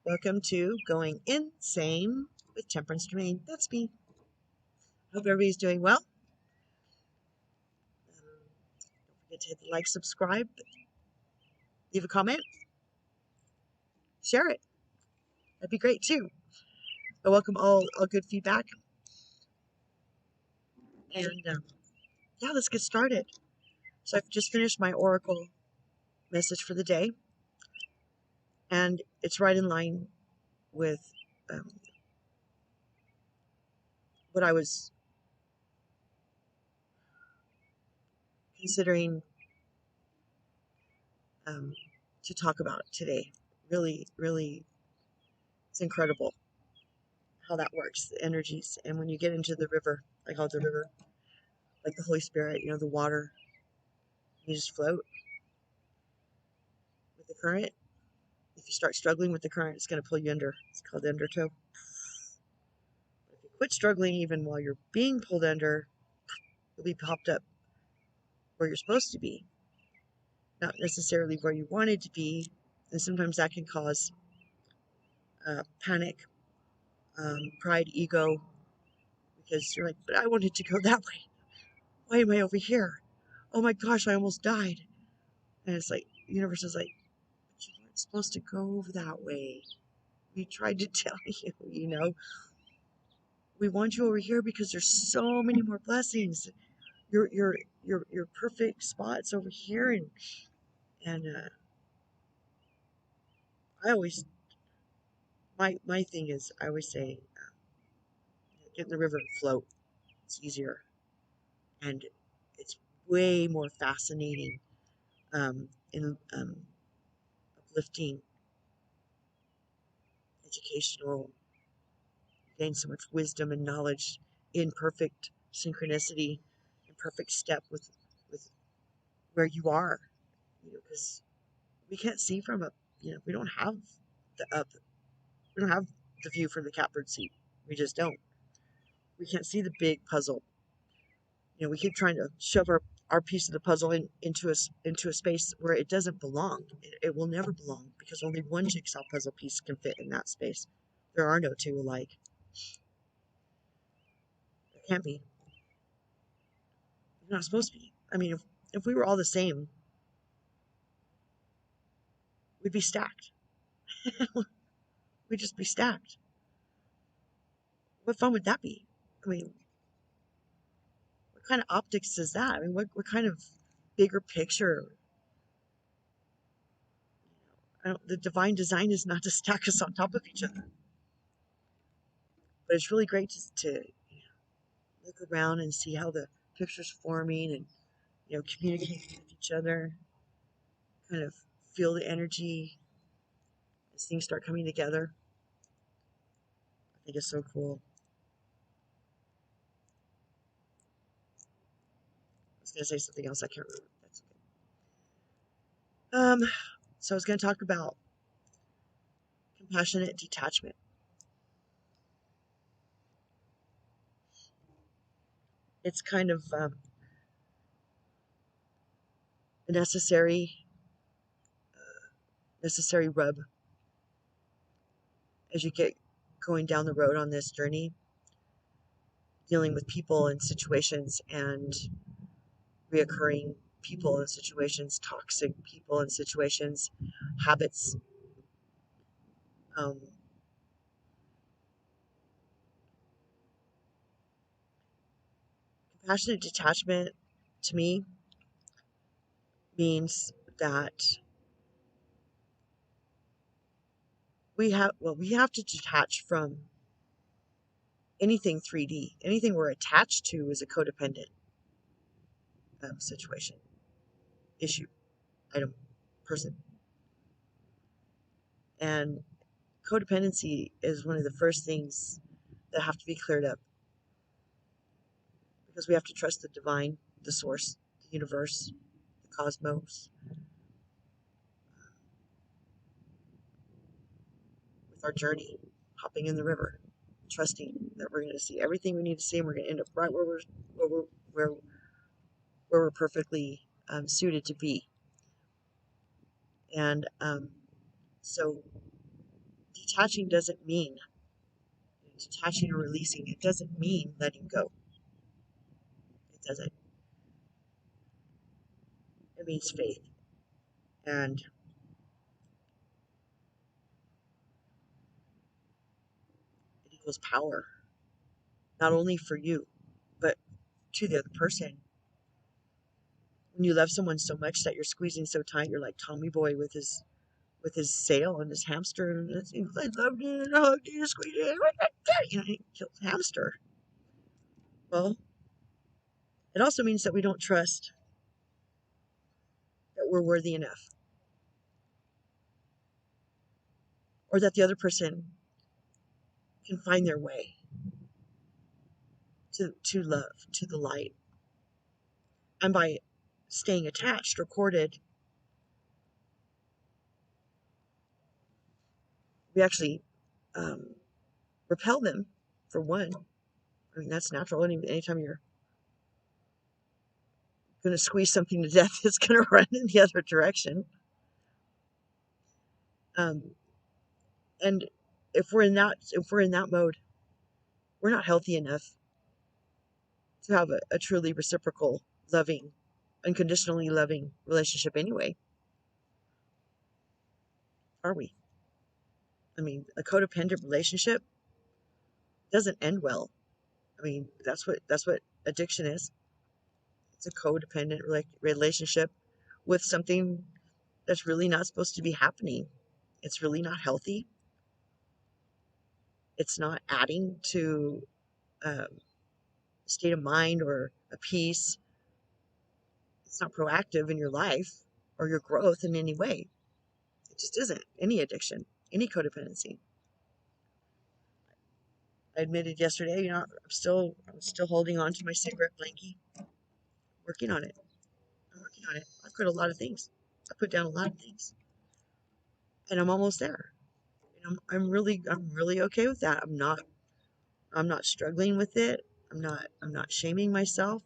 Welcome to Going Insane with Temperance Domain. That's me. Hope everybody's doing well. Don't forget to hit the like, subscribe, leave a comment, share it. That'd be great too. I welcome all good feedback. And yeah, let's get started. So I've just finished my Oracle message for the day, and it's right in line with what I was considering to talk about today. Really, really, it's incredible how that works, the energies. And when you get into the river, I call it the river, like the Holy Spirit, the water, you just float with the current. If you start struggling with the current, it's going to pull you under. It's called the undertow. If you quit struggling even while you're being pulled under, you'll be popped up where you're supposed to be, not necessarily where you wanted to be. And sometimes that can cause panic, pride, ego, because you're like, but I wanted to go that way. Why am I over here? Oh my gosh, I almost died. And it's like, the universe is like, but you weren't supposed to go that way. We tried to tell you. We want you over here because there's so many more blessings. Your perfect spot's over here, and I always my thing is I always say get in the river and float. It's easier, and it's way more fascinating, in uplifting, educational. You gain so much wisdom and knowledge in perfect synchronicity, in perfect step with where you are, because we can't see from up. We don't have the up. We don't have the view from the catbird seat. We just don't. We can't see the big puzzle. We keep trying to shove our piece of the puzzle into a space where it doesn't belong. It will never belong because only one jigsaw puzzle piece can fit in that space. There are no two alike. There can't be. You're not supposed to be. I mean, if we were all the same, we'd be stacked. We'd just be stacked. What fun would that be? I mean, what kind of optics is that? I mean, what kind of bigger picture? The divine design is not to stack us on top of each other, but it's really great to look around and see how the picture's forming, and communicate with each other, kind of feel the energy as things start coming together. I think it's so cool. I was gonna say something else, I can't remember. That's okay. So I was gonna talk about compassionate detachment. It's kind of a necessary rub as you get going down the road on this journey, dealing with people and situations, and reoccurring people and situations, toxic people and situations, habits. Um, Compassionate detachment to me means that we have to detach from anything 3D. Anything we're attached to is a codependent situation, issue, item, person. And codependency is one of the first things that have to be cleared up, because we have to trust the divine, the source, the universe, the cosmos, with our journey, hopping in the river, trusting that we're going to see everything we need to see, and we're going to end up right where we're perfectly suited to be. And so detaching doesn't mean detaching or releasing. It doesn't mean letting go. It doesn't. It means faith. And it equals power, not only for you, but to the other person. When you love someone so much that you're squeezing so tight, you're like Tommy Boy with his sail and his hamster, and I love you and hug you, squeeze you, you know, he killed the hamster. Well, it also means that we don't trust that we're worthy enough, or that the other person can find their way to love, to the light. And by staying attached or corded, we actually um, repel them, for one. I mean, that's natural. Anytime you're going to squeeze something to death, it's going to run in the other direction. Um, and if we're in that mode, we're not healthy enough to have a truly reciprocal, loving, unconditionally loving relationship anyway, are we? I mean, a codependent relationship doesn't end well. I mean, that's what addiction is. It's a codependent relationship with something that's really not supposed to be happening. It's really not healthy. It's not adding to a state of mind or a peace. It's not proactive in your life or your growth in any way. It just isn't. Any addiction, any codependency. I admitted yesterday, I'm still holding on to my cigarette blankie. Working on it. I'm working on it. I quit a lot of things. I put down a lot of things, and I'm almost there. And I'm really okay with that. I'm not struggling with it. I'm not shaming myself.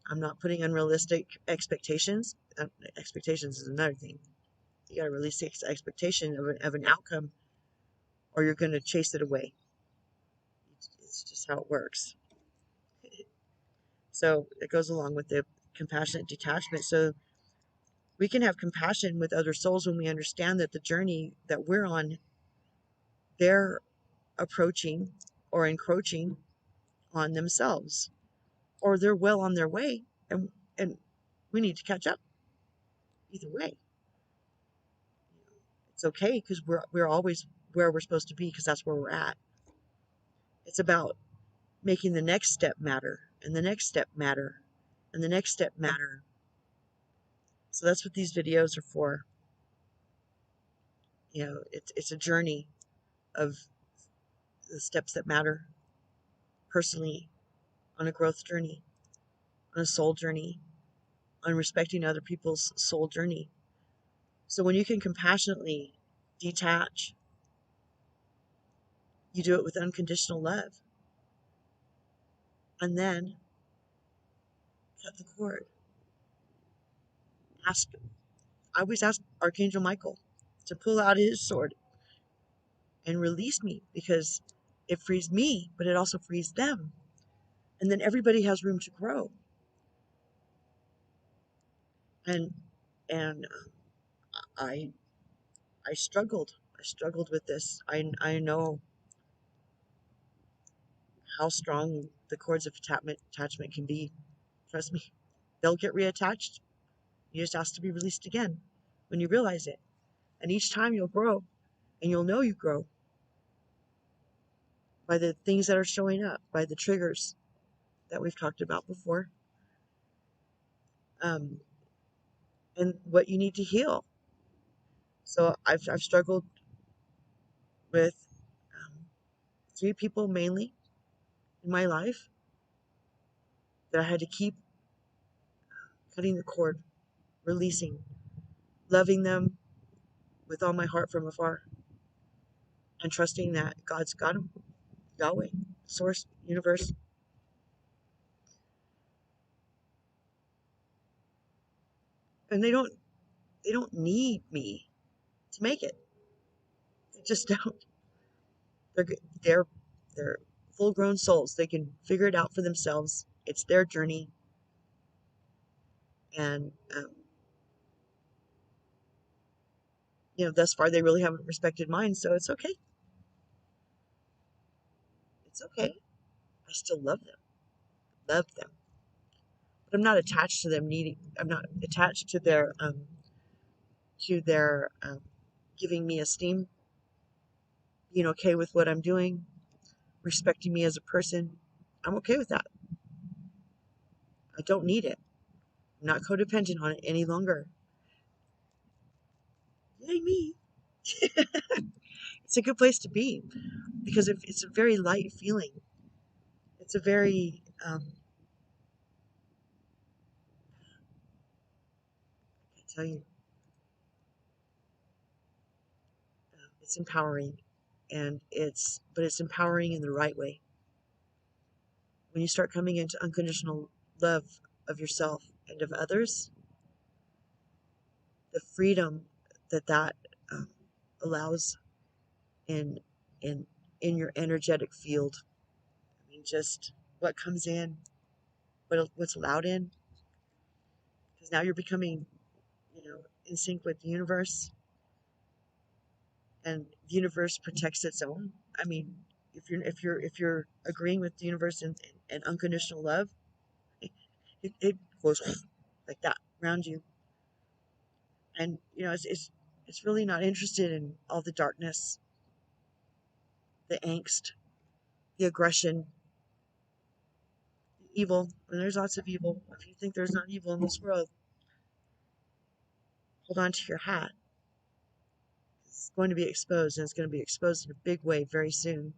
I'm not putting unrealistic expectations. Expectations is another thing. You got to release the expectation of an outcome, or you're going to chase it away. It's just how it works. So it goes along with the compassionate detachment. So we can have compassion with other souls when we understand that the journey that we're on, they're approaching or encroaching on themselves, or they're well on their way, and we need to catch up. Either way, it's okay, because we're always where we're supposed to be, because that's where we're at. It's about making the next step matter, and the next step matter, and the next step matter. So that's what these videos are for. It's a journey of the steps that matter personally, on a growth journey, on a soul journey, on respecting other people's soul journey. So when you can compassionately detach, you do it with unconditional love, and then cut the cord. Ask. I always ask Archangel Michael to pull out his sword and release me, because it frees me, but it also frees them. And then everybody has room to grow. And and I I struggled. I struggled with this. I know how strong the cords of attachment can be. Trust me, they'll get reattached. You just ask to be released again when you realize it. And each time you'll grow, and you'll know you grow by the things that are showing up, by the triggers that we've talked about before, um, and what you need to heal. So I've struggled with um, three people mainly in my life that I had to keep cutting the cord, releasing, loving them with all my heart from afar, and trusting that God's got them. Yahweh, Source, Universe. And they don't need me to make it. They just don't. They're they're they're full grown souls. They can figure it out for themselves. It's their journey, and thus far they really haven't respected mine. So it's okay. It's okay. I still love them, but I'm not attached to them needing. I'm not attached to their giving me esteem, being okay with what I'm doing, respecting me as a person. I'm okay with that. I don't need it. I'm not codependent on it any longer. Yay me! It's a good place to be because it's a very light feeling. It's a very, I tell you, it's empowering, but it's empowering in the right way. When you start coming into unconditional love of yourself and of others, the freedom that um, allows in in in your energetic field. I mean, just what comes in, what's allowed in, because now you're becoming, in sync with the universe, and the universe protects its own. I mean, if you're agreeing with the universe and unconditional love, it goes like that around you, and it's really not interested in all the darkness, the angst, the aggression, the evil. And there's lots of evil. If you think there's not evil in this world, hold on to your hat. It's going to be exposed, and it's going to be exposed in a big way very soon.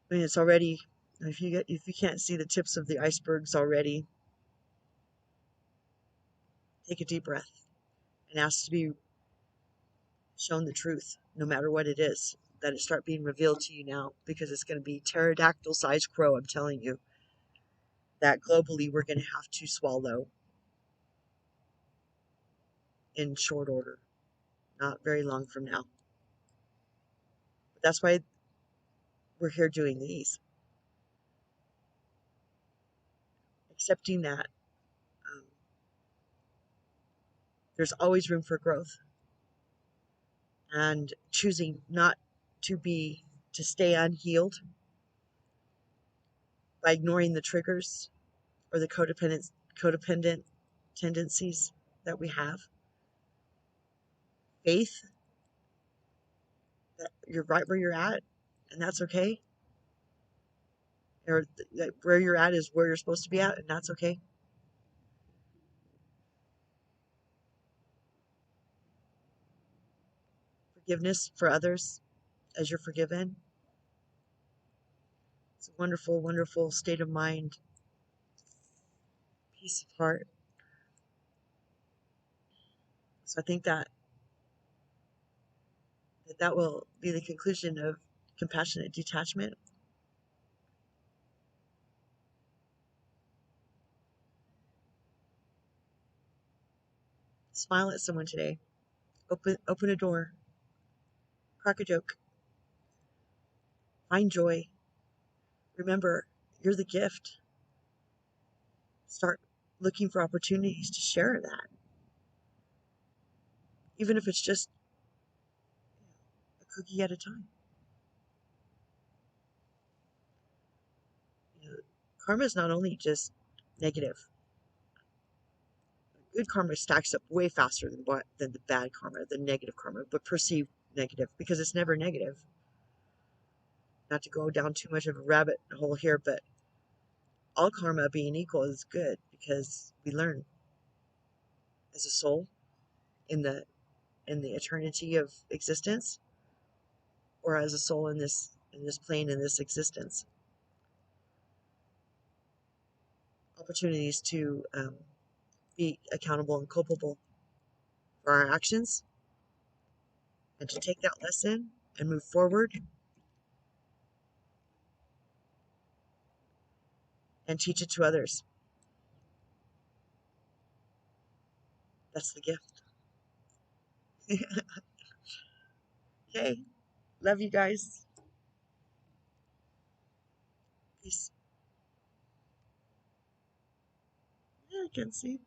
I mean, it's already. If you can't see the tips of the icebergs already, take a deep breath and ask to be shown the truth, no matter what it is. That it start being revealed to you now, because it's going to be pterodactyl sized crow. I'm telling you that globally we're going to have to swallow in short order, not very long from now. But that's why we're here doing these, accepting that um, there's always room for growth, and choosing not to stay unhealed by ignoring the triggers or the codependent tendencies that we have. Faith that you're right where you're at, and that's okay. Or that where you're at is where you're supposed to be at, and that's okay. Forgiveness for others as you're forgiven. It's a wonderful, wonderful state of mind, peace of heart. So I think that will be the conclusion of compassionate detachment. Smile at someone today. Open a door. Crack a joke. Find joy. Remember, you're the gift. Start looking for opportunities to share that, even if it's just a cookie at a time. You know, karma is not only just negative. Good karma stacks up way faster than the bad karma, the negative karma, but perceived negative, because it's never negative. Not to go down too much of a rabbit hole here, but all karma being equal is good, because we learn as a soul in the eternity of existence, or as a soul in this plane, in this existence, opportunities to be accountable and culpable for our actions, and to take that lesson and move forward and teach it to others. That's the gift. Okay. Love you guys. Peace. Yeah, I can see.